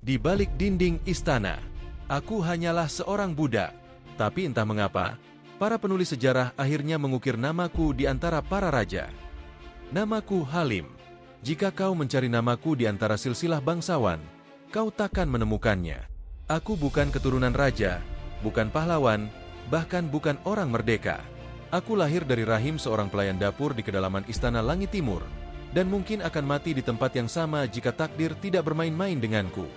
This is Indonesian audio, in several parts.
Di balik dinding istana, aku hanyalah seorang budak. Tapi entah mengapa, para penulis sejarah akhirnya mengukir namaku di antara para raja. Namaku Halim. Jika kau mencari namaku di antara silsilah bangsawan, kau takkan menemukannya. Aku bukan keturunan raja, bukan pahlawan, bahkan bukan orang merdeka. Aku lahir dari rahim seorang pelayan dapur di kedalaman istana Langit Timur, dan mungkin akan mati di tempat yang sama jika takdir tidak bermain-main denganku.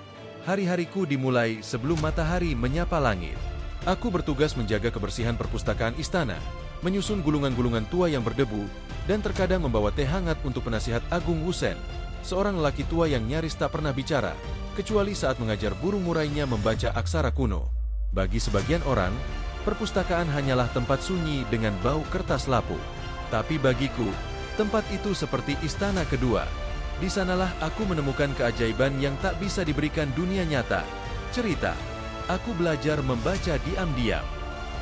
Hari-hariku dimulai sebelum matahari menyapa langit. Aku bertugas menjaga kebersihan perpustakaan istana, menyusun gulungan-gulungan tua yang berdebu, dan terkadang membawa teh hangat untuk penasihat Agung Wusen, seorang lelaki tua yang nyaris tak pernah bicara, kecuali saat mengajar burung murainya membaca aksara kuno. Bagi sebagian orang, perpustakaan hanyalah tempat sunyi dengan bau kertas lapu. Tapi bagiku, tempat itu seperti istana kedua. Di sanalah aku menemukan keajaiban yang tak bisa diberikan dunia nyata. Cerita. Aku belajar membaca diam-diam.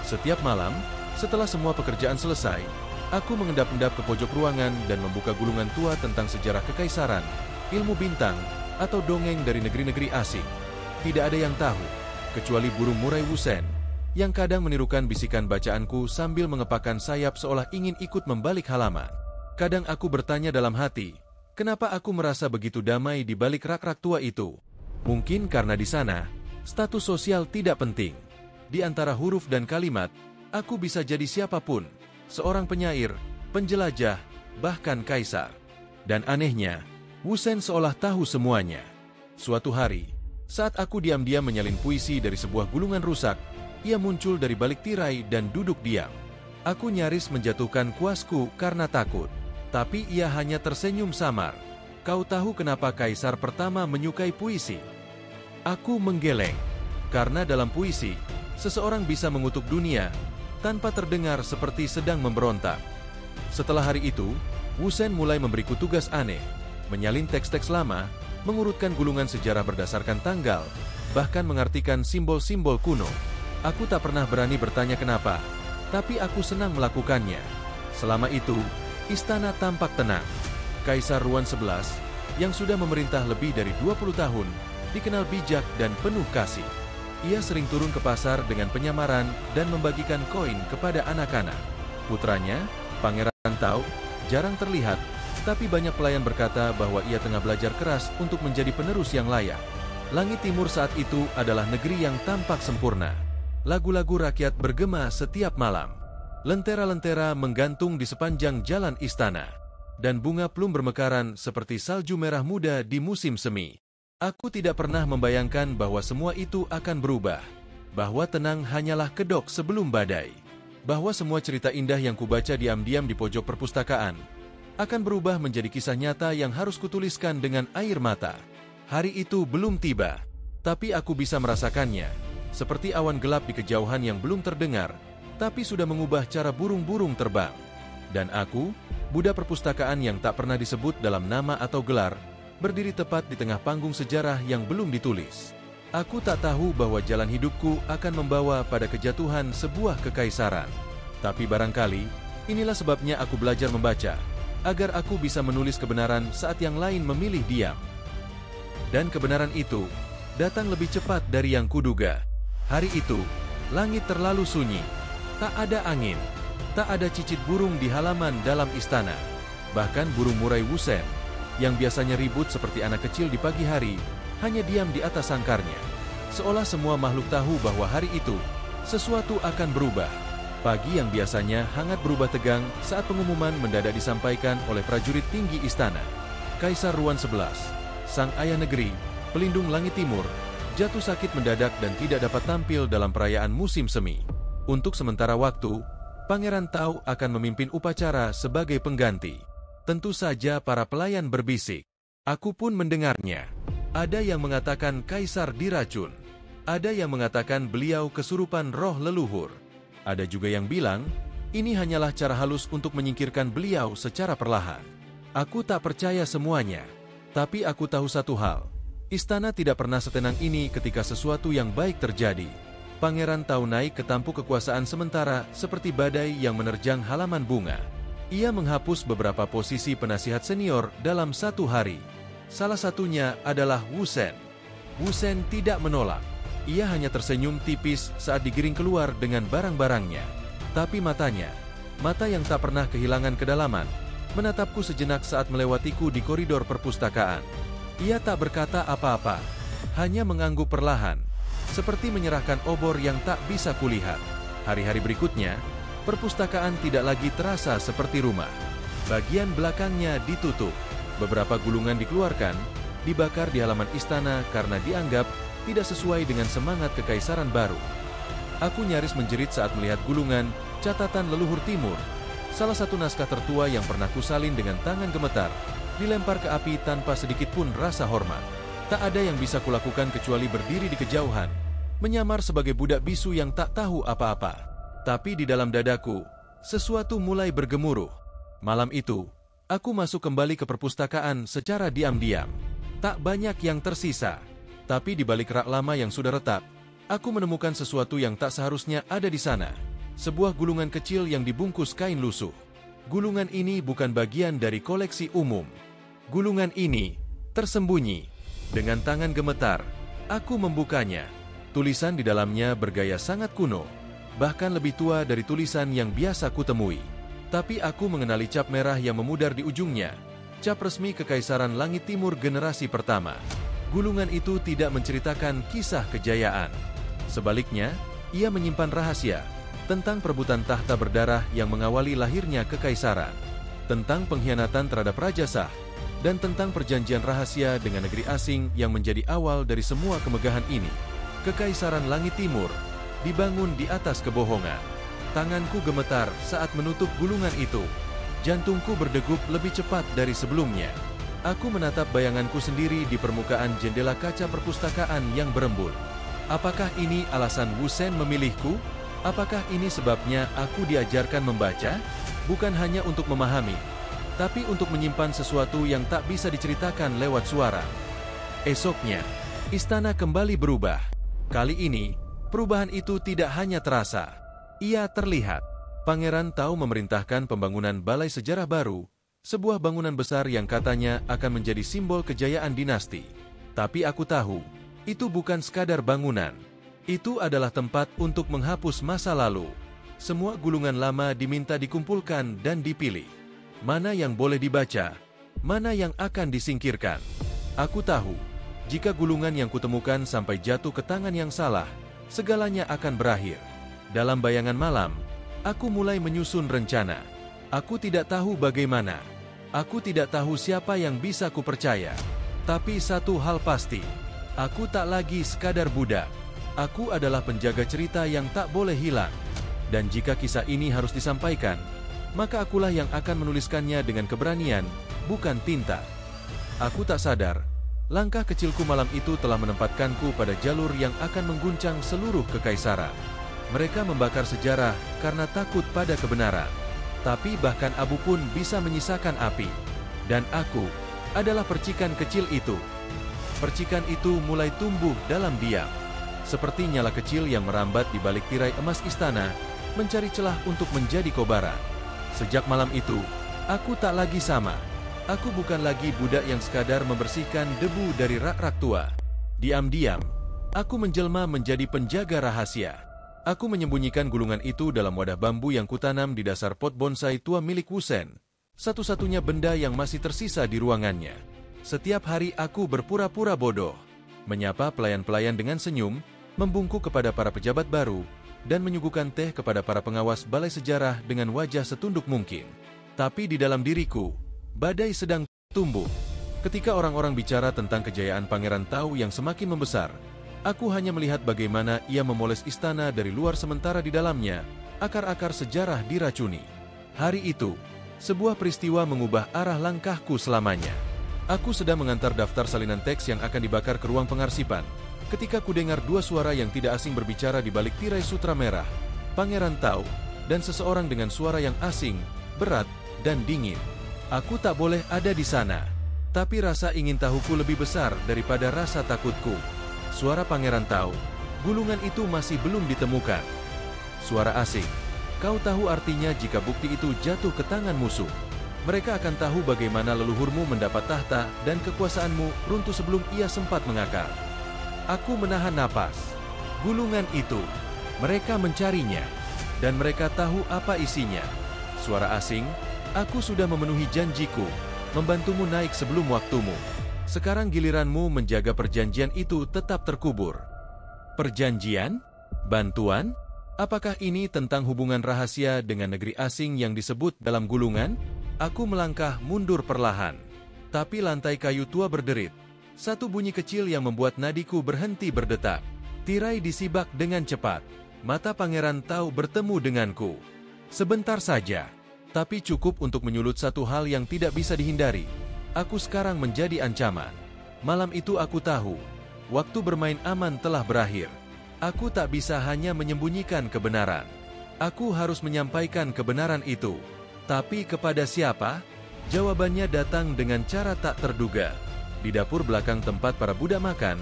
Setiap malam, setelah semua pekerjaan selesai, aku mengendap-endap ke pojok ruangan dan membuka gulungan tua tentang sejarah kekaisaran, ilmu bintang, atau dongeng dari negeri-negeri asing. Tidak ada yang tahu, kecuali burung murai Wusen, yang kadang menirukan bisikan bacaanku sambil mengepakkan sayap seolah ingin ikut membalik halaman. Kadang aku bertanya dalam hati, kenapa aku merasa begitu damai di balik rak-rak tua itu? Mungkin karena di sana, status sosial tidak penting. Di antara huruf dan kalimat, aku bisa jadi siapapun, seorang penyair, penjelajah, bahkan kaisar. Dan anehnya, Wusen seolah tahu semuanya. Suatu hari, saat aku diam-diam menyalin puisi dari sebuah gulungan rusak, ia muncul dari balik tirai dan duduk diam. Aku nyaris menjatuhkan kuasku karena takut. Tapi ia hanya tersenyum samar. Kau tahu kenapa kaisar pertama menyukai puisi? Aku menggeleng. Karena dalam puisi, seseorang bisa mengutuk dunia tanpa terdengar seperti sedang memberontak. Setelah hari itu, Wusen mulai memberiku tugas aneh, menyalin teks-teks lama, mengurutkan gulungan sejarah berdasarkan tanggal, bahkan mengartikan simbol-simbol kuno. Aku tak pernah berani bertanya kenapa, tapi aku senang melakukannya. Selama itu, istana tampak tenang. Kaisar Ruan XI, yang sudah memerintah lebih dari 20 tahun, dikenal bijak dan penuh kasih. Ia sering turun ke pasar dengan penyamaran dan membagikan koin kepada anak-anak. Putranya, Pangeran Tao, jarang terlihat, tapi banyak pelayan berkata bahwa ia tengah belajar keras untuk menjadi penerus yang layak. Langit Timur saat itu adalah negeri yang tampak sempurna. Lagu-lagu rakyat bergema setiap malam. Lentera-lentera menggantung di sepanjang jalan istana, dan bunga plum bermekaran seperti salju merah muda di musim semi. Aku tidak pernah membayangkan bahwa semua itu akan berubah, bahwa tenang hanyalah kedok sebelum badai, bahwa semua cerita indah yang kubaca diam-diam di pojok perpustakaan akan berubah menjadi kisah nyata yang harus kutuliskan dengan air mata. Hari itu belum tiba, tapi aku bisa merasakannya, seperti awan gelap di kejauhan yang belum terdengar, tapi sudah mengubah cara burung-burung terbang. Dan aku, budak perpustakaan yang tak pernah disebut dalam nama atau gelar, berdiri tepat di tengah panggung sejarah yang belum ditulis. Aku tak tahu bahwa jalan hidupku akan membawa pada kejatuhan sebuah kekaisaran. Tapi barangkali, inilah sebabnya aku belajar membaca, agar aku bisa menulis kebenaran saat yang lain memilih diam. Dan kebenaran itu datang lebih cepat dari yang kuduga. Hari itu, langit terlalu sunyi. Tak ada angin, tak ada cicit burung di halaman dalam istana. Bahkan burung murai Wusen, yang biasanya ribut seperti anak kecil di pagi hari, hanya diam di atas sangkarnya. Seolah semua makhluk tahu bahwa hari itu, sesuatu akan berubah. Pagi yang biasanya hangat berubah tegang saat pengumuman mendadak disampaikan oleh prajurit tinggi istana. Kaisar Ruan XI, sang ayah negeri, pelindung langit timur, jatuh sakit mendadak dan tidak dapat tampil dalam perayaan musim semi. Untuk sementara waktu, Pangeran Tao akan memimpin upacara sebagai pengganti. Tentu saja para pelayan berbisik. Aku pun mendengarnya. Ada yang mengatakan kaisar diracun. Ada yang mengatakan beliau kesurupan roh leluhur. Ada juga yang bilang, ini hanyalah cara halus untuk menyingkirkan beliau secara perlahan. Aku tak percaya semuanya. Tapi aku tahu satu hal. Istana tidak pernah setenang ini ketika sesuatu yang baik terjadi. Pangeran Tao naik ke tampuk kekuasaan sementara seperti badai yang menerjang halaman bunga. Ia menghapus beberapa posisi penasihat senior dalam satu hari. Salah satunya adalah Wusen. Wusen tidak menolak. Ia hanya tersenyum tipis saat digiring keluar dengan barang-barangnya. Tapi matanya, mata yang tak pernah kehilangan kedalaman, menatapku sejenak saat melewatiku di koridor perpustakaan. Ia tak berkata apa-apa, hanya mengangguk perlahan, seperti menyerahkan obor yang tak bisa kulihat. Hari-hari berikutnya, perpustakaan tidak lagi terasa seperti rumah. Bagian belakangnya ditutup, beberapa gulungan dikeluarkan, dibakar di halaman istana karena dianggap tidak sesuai dengan semangat kekaisaran baru. Aku nyaris menjerit saat melihat gulungan catatan leluhur timur. Salah satu naskah tertua yang pernah kusalin dengan tangan gemetar, dilempar ke api tanpa sedikit pun rasa hormat. Tak ada yang bisa kulakukan kecuali berdiri di kejauhan, menyamar sebagai budak bisu yang tak tahu apa-apa. Tapi di dalam dadaku, sesuatu mulai bergemuruh. Malam itu, aku masuk kembali ke perpustakaan secara diam-diam. Tak banyak yang tersisa. Tapi di balik rak lama yang sudah retak, aku menemukan sesuatu yang tak seharusnya ada di sana. Sebuah gulungan kecil yang dibungkus kain lusuh. Gulungan ini bukan bagian dari koleksi umum. Gulungan ini tersembunyi. Dengan tangan gemetar, aku membukanya. Tulisan di dalamnya bergaya sangat kuno, bahkan lebih tua dari tulisan yang biasa kutemui. Tapi aku mengenali cap merah yang memudar di ujungnya, cap resmi Kekaisaran Langit Timur generasi pertama. Gulungan itu tidak menceritakan kisah kejayaan. Sebaliknya, ia menyimpan rahasia tentang perebutan tahta berdarah yang mengawali lahirnya kekaisaran, tentang pengkhianatan terhadap Raja Shah, dan tentang perjanjian rahasia dengan negeri asing yang menjadi awal dari semua kemegahan ini. Kekaisaran Langit Timur dibangun di atas kebohongan. Tanganku gemetar saat menutup gulungan itu. Jantungku berdegup lebih cepat dari sebelumnya. Aku menatap bayanganku sendiri di permukaan jendela kaca perpustakaan yang berembun. Apakah ini alasan Wusen memilihku? Apakah ini sebabnya aku diajarkan membaca? Bukan hanya untuk memahami, tapi untuk menyimpan sesuatu yang tak bisa diceritakan lewat suara. Esoknya, istana kembali berubah. Kali ini, perubahan itu tidak hanya terasa. Ia terlihat. Pangeran Tao memerintahkan pembangunan balai sejarah baru, sebuah bangunan besar yang katanya akan menjadi simbol kejayaan dinasti. Tapi aku tahu, itu bukan sekadar bangunan. Itu adalah tempat untuk menghapus masa lalu. Semua gulungan lama diminta dikumpulkan dan dipilih. Mana yang boleh dibaca, mana yang akan disingkirkan. Aku tahu, jika gulungan yang kutemukan sampai jatuh ke tangan yang salah, segalanya akan berakhir. Dalam bayangan malam, aku mulai menyusun rencana. Aku tidak tahu bagaimana. Aku tidak tahu siapa yang bisa kupercaya. Tapi satu hal pasti, aku tak lagi sekadar budak. Aku adalah penjaga cerita yang tak boleh hilang. Dan jika kisah ini harus disampaikan, maka akulah yang akan menuliskannya dengan keberanian, bukan tinta. Aku tak sadar, langkah kecilku malam itu telah menempatkanku pada jalur yang akan mengguncang seluruh kekaisaran. Mereka membakar sejarah karena takut pada kebenaran. Tapi bahkan abu pun bisa menyisakan api. Dan aku adalah percikan kecil itu. Percikan itu mulai tumbuh dalam diam. Seperti nyala kecil yang merambat di balik tirai emas istana, mencari celah untuk menjadi kobaran. Sejak malam itu, aku tak lagi sama. Aku bukan lagi budak yang sekadar membersihkan debu dari rak-rak tua. Diam-diam, aku menjelma menjadi penjaga rahasia. Aku menyembunyikan gulungan itu dalam wadah bambu yang kutanam di dasar pot bonsai tua milik Wusen, satu-satunya benda yang masih tersisa di ruangannya. Setiap hari aku berpura-pura bodoh, menyapa pelayan-pelayan dengan senyum, membungkuk kepada para pejabat baru, dan menyuguhkan teh kepada para pengawas balai sejarah dengan wajah setunduk mungkin. Tapi di dalam diriku, badai sedang tumbuh. Ketika orang-orang bicara tentang kejayaan Pangeran Tao yang semakin membesar, aku hanya melihat bagaimana ia memoles istana dari luar sementara di dalamnya, akar-akar sejarah diracuni. Hari itu, sebuah peristiwa mengubah arah langkahku selamanya. Aku sedang mengantar daftar salinan teks yang akan dibakar ke ruang pengarsipan, ketika kudengar dua suara yang tidak asing berbicara di balik tirai sutra merah. Pangeran Tao, dan seseorang dengan suara yang asing, berat, dan dingin. Aku tak boleh ada di sana. Tapi rasa ingin tahuku lebih besar daripada rasa takutku. Suara Pangeran Tao, gulungan itu masih belum ditemukan. Suara asing, kau tahu artinya jika bukti itu jatuh ke tangan musuh. Mereka akan tahu bagaimana leluhurmu mendapat tahta dan kekuasaanmu runtuh sebelum ia sempat mengakar. Aku menahan napas. Gulungan itu, mereka mencarinya, dan mereka tahu apa isinya. Suara asing, aku sudah memenuhi janjiku, membantumu naik sebelum waktumu. Sekarang giliranmu menjaga perjanjian itu tetap terkubur. Perjanjian? Bantuan? Apakah ini tentang hubungan rahasia dengan negeri asing yang disebut dalam gulungan? Aku melangkah mundur perlahan. Tapi lantai kayu tua berderit. Satu bunyi kecil yang membuat nadiku berhenti berdetak. Tirai disibak dengan cepat. Mata Pangeran Tau bertemu denganku. Sebentar saja, tapi cukup untuk menyulut satu hal yang tidak bisa dihindari. Aku sekarang menjadi ancaman. Malam itu aku tahu, waktu bermain aman telah berakhir. Aku tak bisa hanya menyembunyikan kebenaran. Aku harus menyampaikan kebenaran itu. Tapi kepada siapa? Jawabannya datang dengan cara tak terduga. Di dapur belakang tempat para budak makan,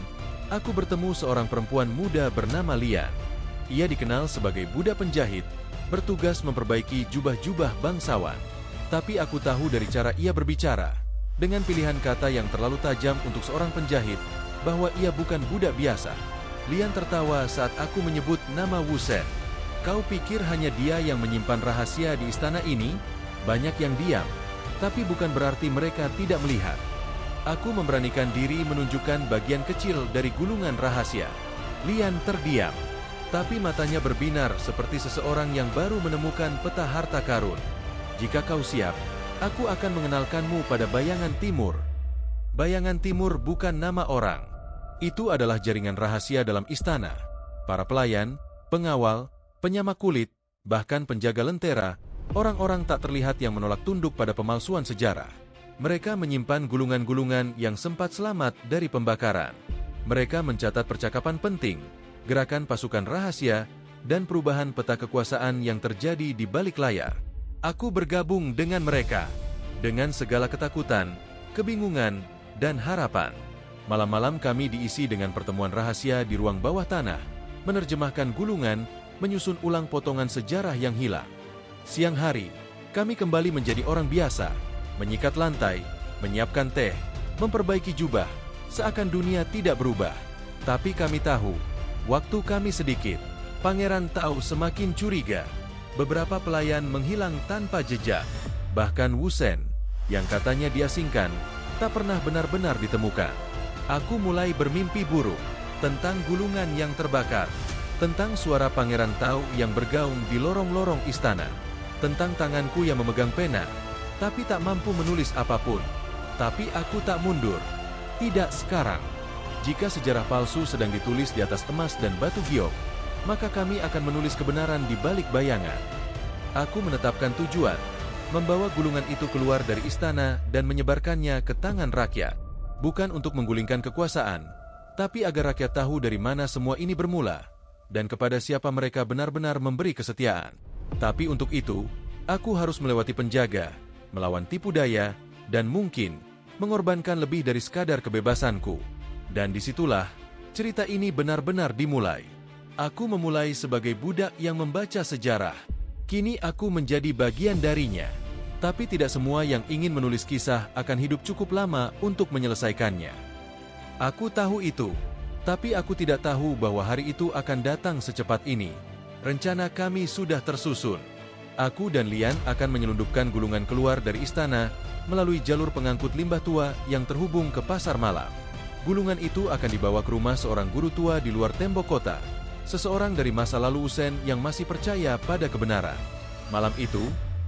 aku bertemu seorang perempuan muda bernama Lian. Ia dikenal sebagai budak penjahit, bertugas memperbaiki jubah-jubah bangsawan. Tapi aku tahu dari cara ia berbicara, dengan pilihan kata yang terlalu tajam untuk seorang penjahit, bahwa ia bukan budak biasa. Lian tertawa saat aku menyebut nama Wu Sen. Kau pikir hanya dia yang menyimpan rahasia di istana ini? Banyak yang diam, tapi bukan berarti mereka tidak melihat. Aku memberanikan diri menunjukkan bagian kecil dari gulungan rahasia. Lian terdiam, tapi matanya berbinar seperti seseorang yang baru menemukan peta harta karun. Jika kau siap, aku akan mengenalkanmu pada Bayangan Timur. Bayangan Timur bukan nama orang. Itu adalah jaringan rahasia dalam istana. Para pelayan, pengawal, penyamak kulit, bahkan penjaga lentera, orang-orang tak terlihat yang menolak tunduk pada pemalsuan sejarah. Mereka menyimpan gulungan-gulungan yang sempat selamat dari pembakaran. Mereka mencatat percakapan penting, gerakan pasukan rahasia, dan perubahan peta kekuasaan yang terjadi di balik layar. Aku bergabung dengan mereka, dengan segala ketakutan, kebingungan, dan harapan. Malam-malam kami diisi dengan pertemuan rahasia di ruang bawah tanah, menerjemahkan gulungan, menyusun ulang potongan sejarah yang hilang. Siang hari, kami kembali menjadi orang biasa, menyikat lantai, menyiapkan teh, memperbaiki jubah, seakan dunia tidak berubah. Tapi kami tahu, waktu kami sedikit. Pangeran Tau semakin curiga. Beberapa pelayan menghilang tanpa jejak. Bahkan Wu Sen, yang katanya diasingkan, tak pernah benar-benar ditemukan. Aku mulai bermimpi buruk tentang gulungan yang terbakar, tentang suara Pangeran Tau yang bergaung di lorong-lorong istana, tentang tanganku yang memegang pena, tapi tak mampu menulis apapun. Tapi aku tak mundur. Tidak sekarang. Jika sejarah palsu sedang ditulis di atas emas dan batu giok, maka kami akan menulis kebenaran di balik bayangan. Aku menetapkan tujuan, membawa gulungan itu keluar dari istana dan menyebarkannya ke tangan rakyat. Bukan untuk menggulingkan kekuasaan, tapi agar rakyat tahu dari mana semua ini bermula, dan kepada siapa mereka benar-benar memberi kesetiaan. Tapi untuk itu, aku harus melewati penjaga, melawan tipu daya, dan mungkin mengorbankan lebih dari sekadar kebebasanku. Dan disitulah cerita ini benar-benar dimulai. Aku memulai sebagai budak yang membaca sejarah. Kini aku menjadi bagian darinya. Tapi tidak semua yang ingin menulis kisah akan hidup cukup lama untuk menyelesaikannya. Aku tahu itu, tapi aku tidak tahu bahwa hari itu akan datang secepat ini. Rencana kami sudah tersusun. Aku dan Lian akan menyelundupkan gulungan keluar dari istana melalui jalur pengangkut limbah tua yang terhubung ke pasar malam. Gulungan itu akan dibawa ke rumah seorang guru tua di luar tembok kota, seseorang dari masa lalu Wu Sen yang masih percaya pada kebenaran. Malam itu,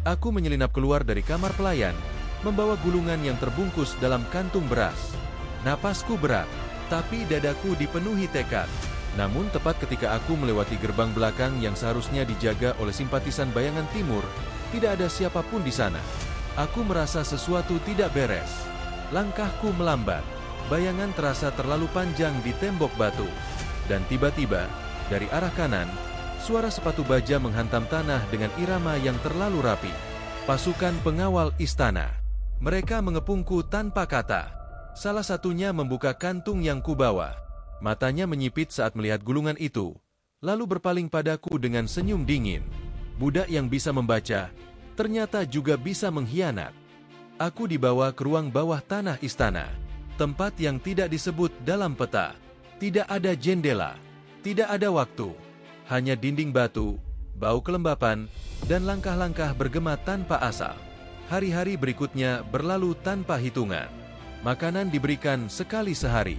aku menyelinap keluar dari kamar pelayan, membawa gulungan yang terbungkus dalam kantung beras. Napasku berat, tapi dadaku dipenuhi tekad. Namun tepat ketika aku melewati gerbang belakang yang seharusnya dijaga oleh simpatisan Bayangan Timur, tidak ada siapapun di sana. Aku merasa sesuatu tidak beres. Langkahku melambat. Bayangan terasa terlalu panjang di tembok batu. Dan tiba-tiba, dari arah kanan, suara sepatu baja menghantam tanah dengan irama yang terlalu rapi. Pasukan pengawal istana. Mereka mengepungku tanpa kata. Salah satunya membuka kantung yang kubawa. Matanya menyipit saat melihat gulungan itu, lalu berpaling padaku dengan senyum dingin. Budak yang bisa membaca, ternyata juga bisa mengkhianat. Aku dibawa ke ruang bawah tanah istana, tempat yang tidak disebut dalam peta. Tidak ada jendela, tidak ada waktu, hanya dinding batu, bau kelembapan, dan langkah-langkah bergema tanpa asal. Hari-hari berikutnya berlalu tanpa hitungan. Makanan diberikan sekali sehari.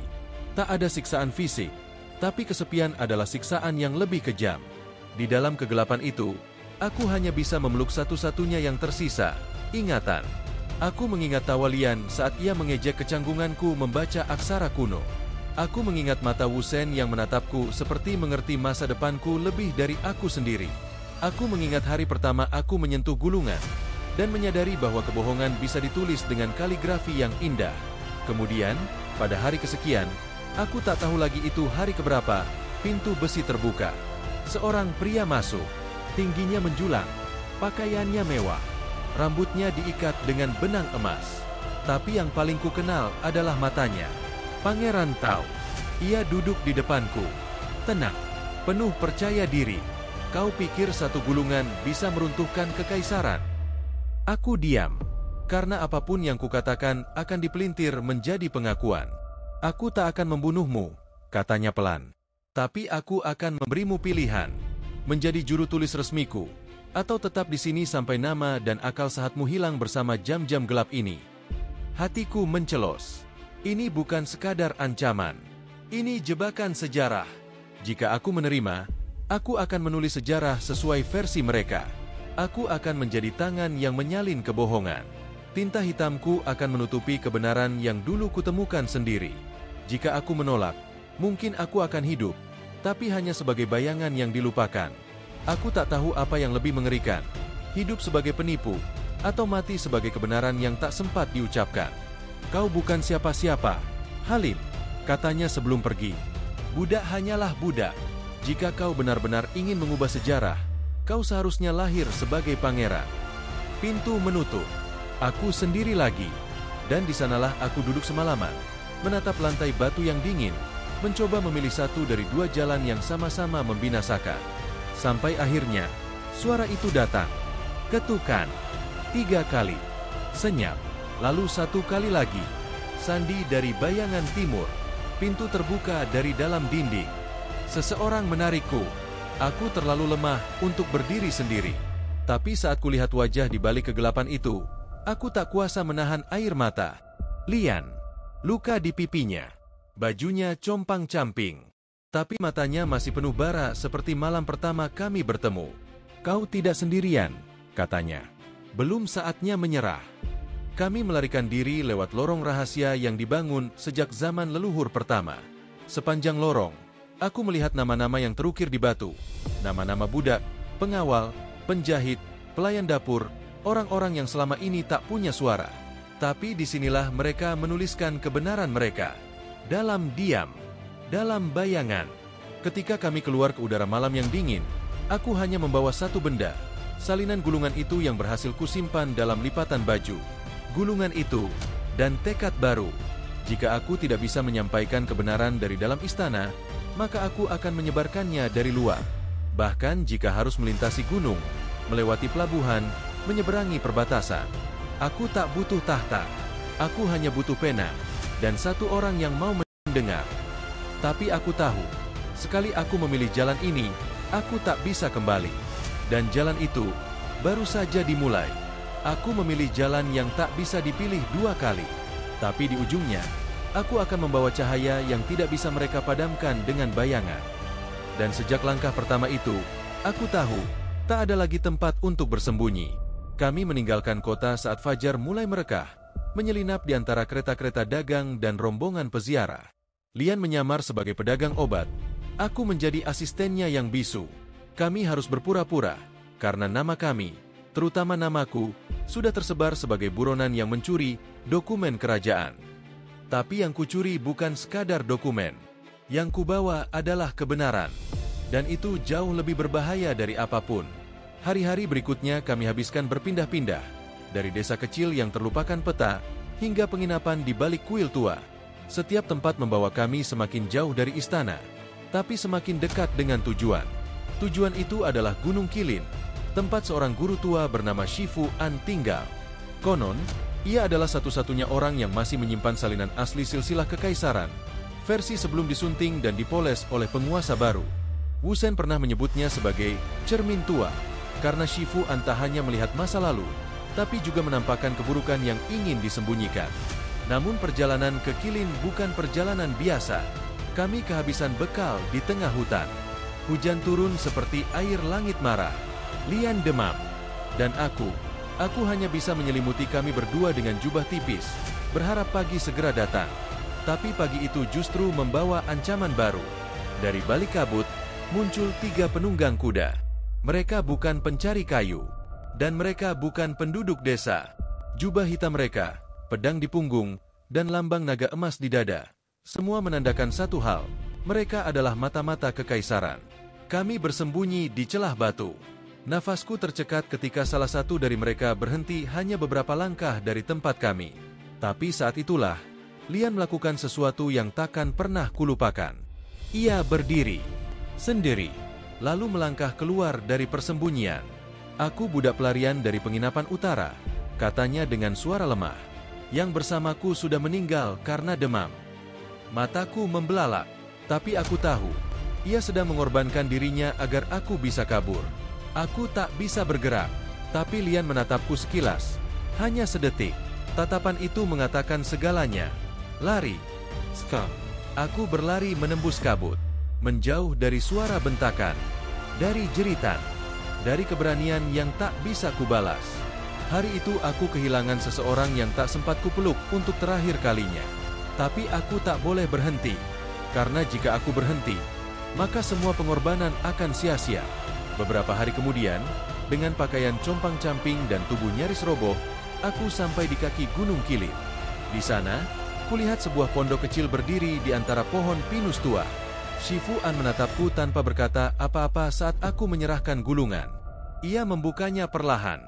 Tak ada siksaan fisik, tapi kesepian adalah siksaan yang lebih kejam. Di dalam kegelapan itu, aku hanya bisa memeluk satu-satunya yang tersisa, ingatan. Aku mengingat tawa Lian saat ia mengejek kecanggunganku membaca aksara kuno. Aku mengingat mata Wu Shen yang menatapku seperti mengerti masa depanku lebih dari aku sendiri. Aku mengingat hari pertama aku menyentuh gulungan, dan menyadari bahwa kebohongan bisa ditulis dengan kaligrafi yang indah. Kemudian, pada hari kesekian, aku tak tahu lagi itu hari keberapa, pintu besi terbuka. Seorang pria masuk, tingginya menjulang, pakaiannya mewah. Rambutnya diikat dengan benang emas. Tapi yang paling ku kenal adalah matanya. Pangeran Tao. Ia duduk di depanku. Tenang, penuh percaya diri. Kau pikir satu gulungan bisa meruntuhkan kekaisaran? Aku diam. Karena apapun yang kukatakan akan dipelintir menjadi pengakuan. Aku tak akan membunuhmu, katanya pelan. Tapi aku akan memberimu pilihan. Menjadi juru tulis resmiku, atau tetap di sini sampai nama dan akal sehatmu hilang bersama jam-jam gelap ini. Hatiku mencelos. Ini bukan sekadar ancaman. Ini jebakan sejarah. Jika aku menerima, aku akan menulis sejarah sesuai versi mereka. Aku akan menjadi tangan yang menyalin kebohongan. Tinta hitamku akan menutupi kebenaran yang dulu kutemukan sendiri. Jika aku menolak, mungkin aku akan hidup, tapi hanya sebagai bayangan yang dilupakan. Aku tak tahu apa yang lebih mengerikan, hidup sebagai penipu, atau mati sebagai kebenaran yang tak sempat diucapkan. Kau bukan siapa-siapa, Halim, katanya sebelum pergi. Budak hanyalah budak. Jika kau benar-benar ingin mengubah sejarah, kau seharusnya lahir sebagai pangeran. Pintu menutup. Aku sendiri lagi. Dan di sanalah aku duduk semalaman, menatap lantai batu yang dingin, mencoba memilih satu dari dua jalan yang sama-sama membinasakan. Sampai akhirnya, suara itu datang. Ketukan. 3 kali. Senyap. Lalu 1 kali lagi. Sandi dari bayangan timur. Pintu terbuka dari dalam dinding. Seseorang menarikku. Aku terlalu lemah untuk berdiri sendiri. Tapi saat kulihat wajah di balik kegelapan itu, aku tak kuasa menahan air mata. Lian. Luka di pipinya. Bajunya compang-camping. Tapi matanya masih penuh bara seperti malam pertama kami bertemu. Kau tidak sendirian, katanya. Belum saatnya menyerah. Kami melarikan diri lewat lorong rahasia yang dibangun sejak zaman leluhur pertama. Sepanjang lorong, aku melihat nama-nama yang terukir di batu. Nama-nama budak, pengawal, penjahit, pelayan dapur, orang-orang yang selama ini tak punya suara. Tapi disinilah mereka menuliskan kebenaran mereka. Dalam diam. Dalam bayangan, ketika kami keluar ke udara malam yang dingin, aku hanya membawa satu benda, salinan gulungan itu yang berhasil kusimpan dalam lipatan baju. Gulungan itu, dan tekad baru. Jika aku tidak bisa menyampaikan kebenaran dari dalam istana, maka aku akan menyebarkannya dari luar. Bahkan jika harus melintasi gunung, melewati pelabuhan, menyeberangi perbatasan. Aku tak butuh tahta, aku hanya butuh pena, dan satu orang yang mau mendengar. Tapi aku tahu, sekali aku memilih jalan ini, aku tak bisa kembali. Dan jalan itu, baru saja dimulai. Aku memilih jalan yang tak bisa dipilih 2 kali. Tapi di ujungnya, aku akan membawa cahaya yang tidak bisa mereka padamkan dengan bayangan. Dan sejak langkah pertama itu, aku tahu, tak ada lagi tempat untuk bersembunyi. Kami meninggalkan kota saat fajar mulai merekah, menyelinap di antara kereta-kereta dagang dan rombongan peziarah. Lian menyamar sebagai pedagang obat. Aku menjadi asistennya yang bisu. Kami harus berpura-pura, karena nama kami, terutama namaku, sudah tersebar sebagai buronan yang mencuri dokumen kerajaan. Tapi yang kucuri bukan sekadar dokumen. Yang kubawa adalah kebenaran. Dan itu jauh lebih berbahaya dari apapun. Hari-hari berikutnya kami habiskan berpindah-pindah. Dari desa kecil yang terlupakan peta, hingga penginapan di balik kuil tua. Setiap tempat membawa kami semakin jauh dari istana, tapi semakin dekat dengan tujuan. Tujuan itu adalah Gunung Qilin, tempat seorang guru tua bernama Shifu An tinggal. Konon, ia adalah satu-satunya orang yang masih menyimpan salinan asli silsilah kekaisaran, versi sebelum disunting dan dipoles oleh penguasa baru. Wu Shen pernah menyebutnya sebagai cermin tua, karena Shifu An tak hanya melihat masa lalu, tapi juga menampakkan keburukan yang ingin disembunyikan. Namun perjalanan ke Qilin bukan perjalanan biasa. Kami kehabisan bekal di tengah hutan. Hujan turun seperti air langit marah. Lian demam. Dan aku hanya bisa menyelimuti kami berdua dengan jubah tipis, berharap pagi segera datang. Tapi pagi itu justru membawa ancaman baru. Dari balik kabut, muncul 3 penunggang kuda. Mereka bukan pencari kayu, dan mereka bukan penduduk desa. Jubah hitam mereka, pedang di punggung, dan lambang naga emas di dada. Semua menandakan satu hal, mereka adalah mata-mata kekaisaran. Kami bersembunyi di celah batu. Nafasku tercekat ketika salah satu dari mereka berhenti hanya beberapa langkah dari tempat kami. Tapi saat itulah, Lian melakukan sesuatu yang takkan pernah kulupakan. Ia berdiri sendiri, lalu melangkah keluar dari persembunyian. Aku budak pelarian dari penginapan utara, katanya dengan suara lemah. Yang bersamaku sudah meninggal karena demam. Mataku membelalak, tapi aku tahu, ia sedang mengorbankan dirinya agar aku bisa kabur. Aku tak bisa bergerak, tapi Lian menatapku sekilas. Hanya sedetik, tatapan itu mengatakan segalanya. Lari. Skam. Aku berlari menembus kabut, menjauh dari suara bentakan, dari jeritan, dari keberanian yang tak bisa kubalas. Hari itu aku kehilangan seseorang yang tak sempat kupeluk untuk terakhir kalinya. Tapi aku tak boleh berhenti, karena jika aku berhenti, maka semua pengorbanan akan sia-sia. Beberapa hari kemudian, dengan pakaian compang-camping dan tubuh nyaris roboh, aku sampai di kaki Gunung Qilin. Di sana, kulihat sebuah pondok kecil berdiri di antara pohon pinus tua. Shifu An menatapku tanpa berkata apa-apa saat aku menyerahkan gulungan. Ia membukanya perlahan,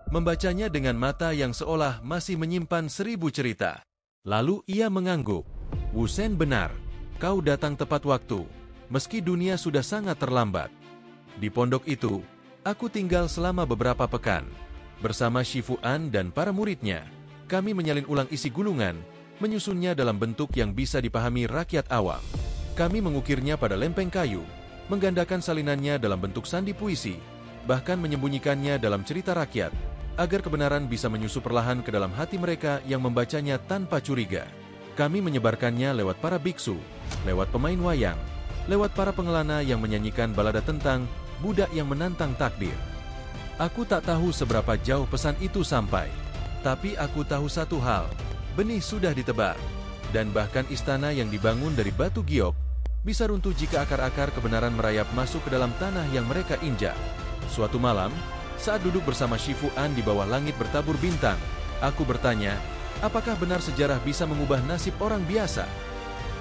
membacanya dengan mata yang seolah masih menyimpan 1000 cerita. Lalu ia mengangguk. Wu Shen benar, kau datang tepat waktu, meski dunia sudah sangat terlambat. Di pondok itu, aku tinggal selama beberapa pekan. Bersama Shifu An dan para muridnya, kami menyalin ulang isi gulungan, menyusunnya dalam bentuk yang bisa dipahami rakyat awam. Kami mengukirnya pada lempeng kayu, menggandakan salinannya dalam bentuk sandi puisi, bahkan menyembunyikannya dalam cerita rakyat, agar kebenaran bisa menyusup perlahan ke dalam hati mereka yang membacanya tanpa curiga. Kami menyebarkannya lewat para biksu, lewat pemain wayang, lewat para pengelana yang menyanyikan balada tentang budak yang menantang takdir. Aku tak tahu seberapa jauh pesan itu sampai, tapi aku tahu satu hal, benih sudah ditebar, dan bahkan istana yang dibangun dari batu giok bisa runtuh jika akar-akar kebenaran merayap masuk ke dalam tanah yang mereka injak. Suatu malam, saat duduk bersama Shifu An di bawah langit bertabur bintang, aku bertanya, apakah benar sejarah bisa mengubah nasib orang biasa?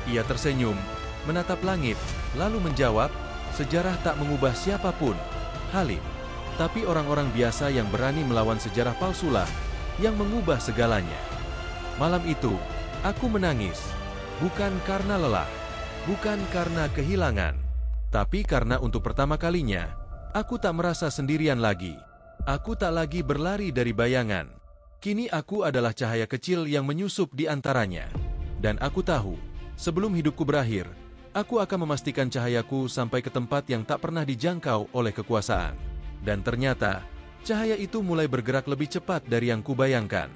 Ia tersenyum, menatap langit, lalu menjawab, sejarah tak mengubah siapapun, Halim. Tapi orang-orang biasa yang berani melawan sejarah palsulah yang mengubah segalanya. Malam itu, aku menangis, bukan karena lelah, bukan karena kehilangan, tapi karena untuk pertama kalinya, aku tak merasa sendirian lagi. Aku tak lagi berlari dari bayangan. Kini aku adalah cahaya kecil yang menyusup di antaranya. Dan aku tahu, sebelum hidupku berakhir, aku akan memastikan cahayaku sampai ke tempat yang tak pernah dijangkau oleh kekuasaan. Dan ternyata, cahaya itu mulai bergerak lebih cepat dari yang kubayangkan.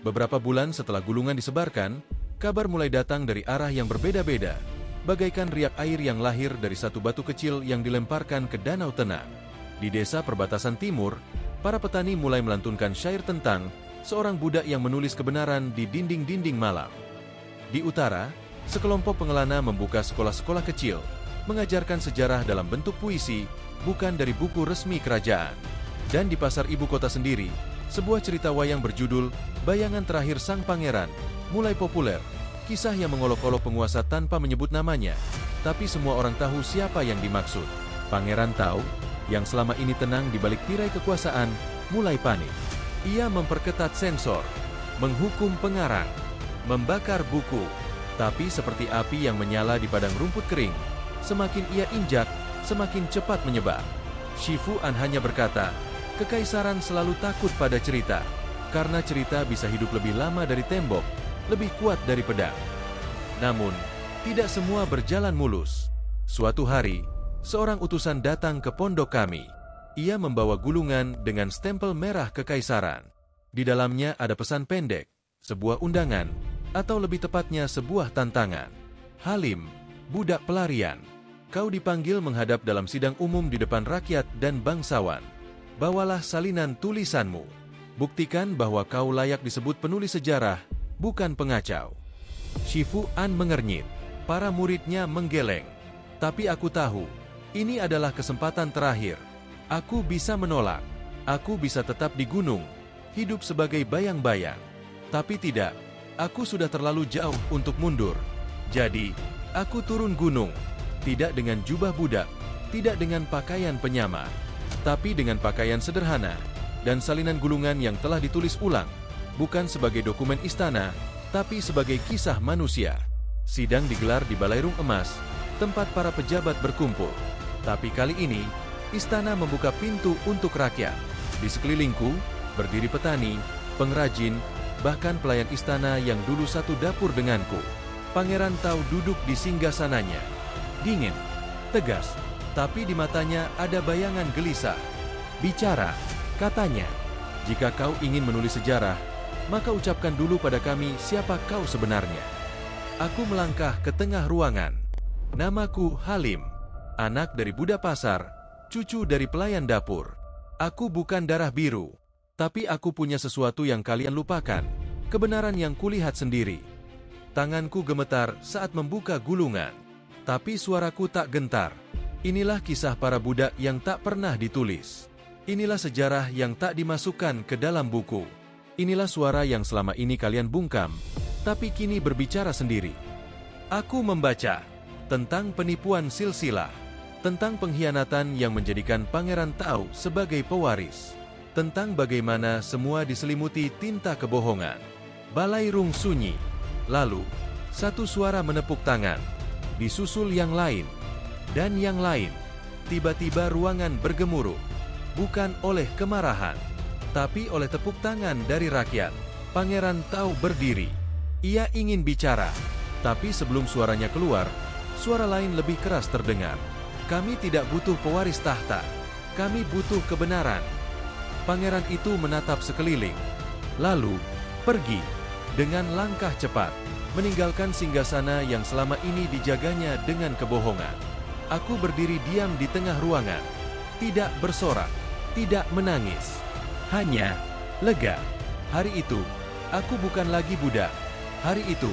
Beberapa bulan setelah gulungan disebarkan, kabar mulai datang dari arah yang berbeda-beda, bagaikan riak air yang lahir dari satu batu kecil yang dilemparkan ke danau tenang. Di desa perbatasan timur, para petani mulai melantunkan syair tentang seorang budak yang menulis kebenaran di dinding-dinding malam. Di utara, sekelompok pengelana membuka sekolah-sekolah kecil, mengajarkan sejarah dalam bentuk puisi, bukan dari buku resmi kerajaan. Dan di pasar ibu kota sendiri, sebuah cerita wayang berjudul Bayangan Terakhir Sang Pangeran mulai populer. Kisah yang mengolok-olok penguasa tanpa menyebut namanya, tapi semua orang tahu siapa yang dimaksud. Pangeran Tao, yang selama ini tenang di balik tirai kekuasaan, mulai panik. Ia memperketat sensor, menghukum pengarang, membakar buku. Tapi seperti api yang menyala di padang rumput kering, semakin ia injak, semakin cepat menyebar. Shifu An hanya berkata, kekaisaran selalu takut pada cerita, karena cerita bisa hidup lebih lama dari tembok, lebih kuat dari pedang. Namun, Tidak semua berjalan mulus. Suatu hari, seorang utusan datang ke pondok kami. Ia membawa gulungan dengan stempel merah kekaisaran. Di dalamnya ada pesan pendek, sebuah undangan, atau lebih tepatnya sebuah tantangan. Halim, budak pelarian, kau dipanggil menghadap dalam sidang umum di depan rakyat dan bangsawan. Bawalah salinan tulisanmu. Buktikan bahwa kau layak disebut penulis sejarah, bukan pengacau. Shifu An mengernyit. Para muridnya menggeleng. Tapi aku tahu, ini adalah kesempatan terakhir. Aku bisa menolak. Aku bisa tetap di gunung, hidup sebagai bayang-bayang. Tapi tidak, aku sudah terlalu jauh untuk mundur. Jadi, aku turun gunung. Tidak dengan jubah budak, tidak dengan pakaian penyamar, tapi dengan pakaian sederhana dan salinan gulungan yang telah ditulis ulang, bukan sebagai dokumen istana, tapi sebagai kisah manusia. Sidang digelar di Balairung Emas, tempat para pejabat berkumpul. Tapi kali ini, istana membuka pintu untuk rakyat. Di sekelilingku, berdiri petani, pengrajin, bahkan pelayan istana yang dulu satu dapur denganku. Pangeran Tao duduk di singgasananya. Dingin, tegas, tapi di matanya ada bayangan gelisah. Bicara, katanya, jika kau ingin menulis sejarah, maka ucapkan dulu pada kami siapa kau sebenarnya. Aku melangkah ke tengah ruangan. Namaku Halim, anak dari budak pasar, cucu dari pelayan dapur. Aku bukan darah biru, tapi aku punya sesuatu yang kalian lupakan, kebenaran yang kulihat sendiri. Tanganku gemetar saat membuka gulungan, tapi suaraku tak gentar. Inilah kisah para budak yang tak pernah ditulis. Inilah sejarah yang tak dimasukkan ke dalam buku. Inilah suara yang selama ini kalian bungkam, tapi kini berbicara sendiri. Aku membaca tentang penipuan silsilah, tentang pengkhianatan yang menjadikan Pangeran Tao sebagai pewaris, tentang bagaimana semua diselimuti tinta kebohongan. Balairung sunyi. Lalu, satu suara menepuk tangan, disusul yang lain, dan yang lain. Tiba-tiba ruangan bergemuruh, bukan oleh kemarahan, tapi oleh tepuk tangan dari rakyat. Pangeran Tao berdiri. Ia ingin bicara, tapi sebelum suaranya keluar, suara lain lebih keras terdengar. Kami tidak butuh pewaris tahta, kami butuh kebenaran. Pangeran itu menatap sekeliling, lalu pergi dengan langkah cepat, meninggalkan singgasana yang selama ini dijaganya dengan kebohongan. Aku berdiri diam di tengah ruangan, tidak bersorak, tidak menangis, hanya lega. Hari itu, aku bukan lagi budak. Hari itu,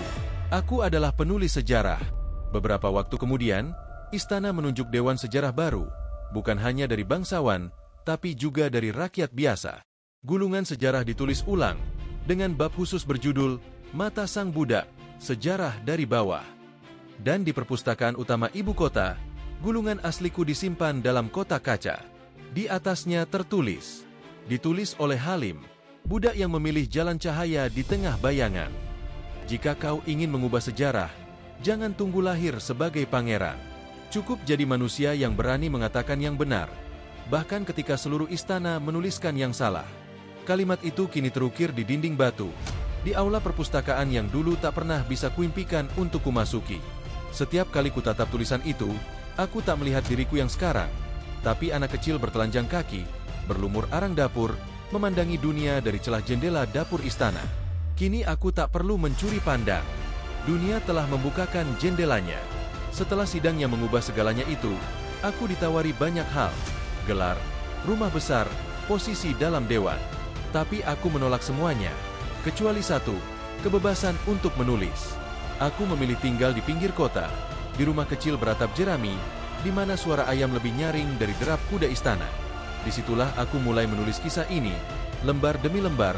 aku adalah penulis sejarah. Beberapa waktu kemudian, istana menunjuk dewan sejarah baru, bukan hanya dari bangsawan, tapi juga dari rakyat biasa. Gulungan sejarah ditulis ulang, dengan bab khusus berjudul Mata Sang Budak, Sejarah dari Bawah. Dan di perpustakaan utama ibu kota, gulungan asliku disimpan dalam kotak kaca. Di atasnya tertulis, ditulis oleh Halim, budak yang memilih jalan cahaya di tengah bayangan. Jika kau ingin mengubah sejarah, jangan tunggu lahir sebagai pangeran. Cukup jadi manusia yang berani mengatakan yang benar, bahkan ketika seluruh istana menuliskan yang salah. Kalimat itu kini terukir di dinding batu, di aula perpustakaan yang dulu tak pernah bisa kuimpikan untuk kumasuki. Setiap kali kutatap tulisan itu, aku tak melihat diriku yang sekarang, tapi anak kecil bertelanjang kaki, berlumur arang dapur, memandangi dunia dari celah jendela dapur istana. Kini aku tak perlu mencuri pandang. Dunia telah membukakan jendelanya. Setelah sidang yang mengubah segalanya itu, aku ditawari banyak hal. Gelar, rumah besar, posisi dalam dewan. Tapi aku menolak semuanya. Kecuali satu, kebebasan untuk menulis. Aku memilih tinggal di pinggir kota, di rumah kecil beratap jerami, di mana suara ayam lebih nyaring dari derap kuda istana. Disitulah aku mulai menulis kisah ini, lembar demi lembar,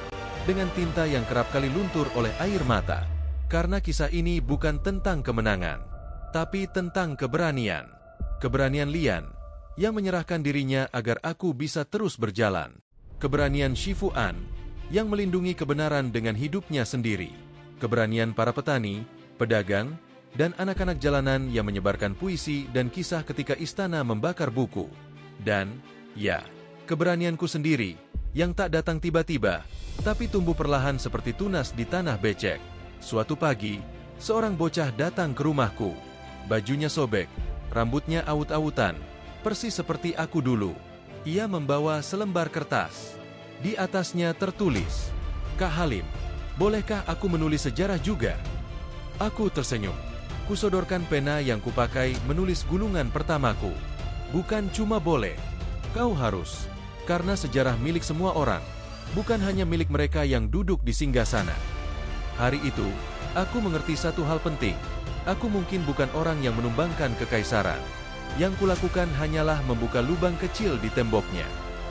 dengan tinta yang kerap kali luntur oleh air mata. Karena kisah ini bukan tentang kemenangan, tapi tentang keberanian. Keberanian Lian, yang menyerahkan dirinya agar aku bisa terus berjalan. Keberanian Shifu An, yang melindungi kebenaran dengan hidupnya sendiri. Keberanian para petani, pedagang, dan anak-anak jalanan yang menyebarkan puisi dan kisah ketika istana membakar buku. Dan, ya, keberanianku sendiri, yang tak datang tiba-tiba, tapi tumbuh perlahan seperti tunas di tanah becek. Suatu pagi, seorang bocah datang ke rumahku. Bajunya sobek, rambutnya awut-awutan, persis seperti aku dulu. Ia membawa selembar kertas. Di atasnya tertulis, "Kak Halim, bolehkah aku menulis sejarah juga?" Aku tersenyum. Kusodorkan pena yang kupakai menulis gulungan pertamaku. "Bukan cuma boleh, kau harus. Karena sejarah milik semua orang, bukan hanya milik mereka yang duduk di singgasana." Hari itu, aku mengerti satu hal penting. Aku mungkin bukan orang yang menumbangkan kekaisaran. Yang kulakukan hanyalah membuka lubang kecil di temboknya.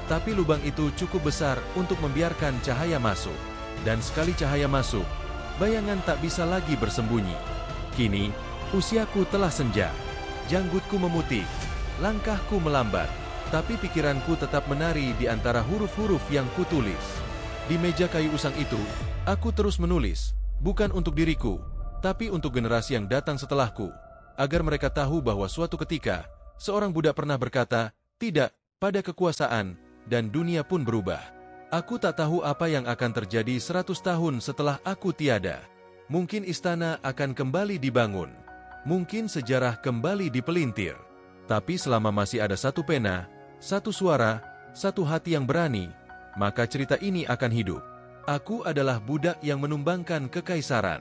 Tapi lubang itu cukup besar untuk membiarkan cahaya masuk. Dan sekali cahaya masuk, bayangan tak bisa lagi bersembunyi. Kini, usiaku telah senja. Janggutku memutih, langkahku melambat. Tapi pikiranku tetap menari di antara huruf-huruf yang kutulis. Di meja kayu usang itu, aku terus menulis. Bukan untuk diriku, tapi untuk generasi yang datang setelahku. Agar mereka tahu bahwa suatu ketika, seorang budak pernah berkata, "Tidak," pada kekuasaan, dan dunia pun berubah. Aku tak tahu apa yang akan terjadi 100 tahun setelah aku tiada. Mungkin istana akan kembali dibangun. Mungkin sejarah kembali dipelintir. Tapi selama masih ada satu pena, satu suara, satu hati yang berani, maka cerita ini akan hidup. Aku adalah budak yang menumbangkan kekaisaran.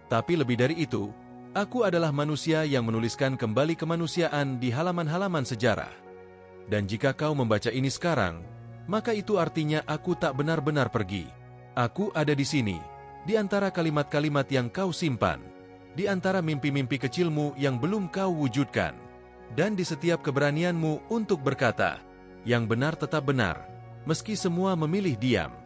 Tapi lebih dari itu, aku adalah manusia yang menuliskan kembali kemanusiaan di halaman-halaman sejarah. Dan jika kau membaca ini sekarang, maka itu artinya aku tak benar-benar pergi. Aku ada di sini, di antara kalimat-kalimat yang kau simpan, di antara mimpi-mimpi kecilmu yang belum kau wujudkan, dan di setiap keberanianmu untuk berkata, yang benar tetap benar, meski semua memilih diam.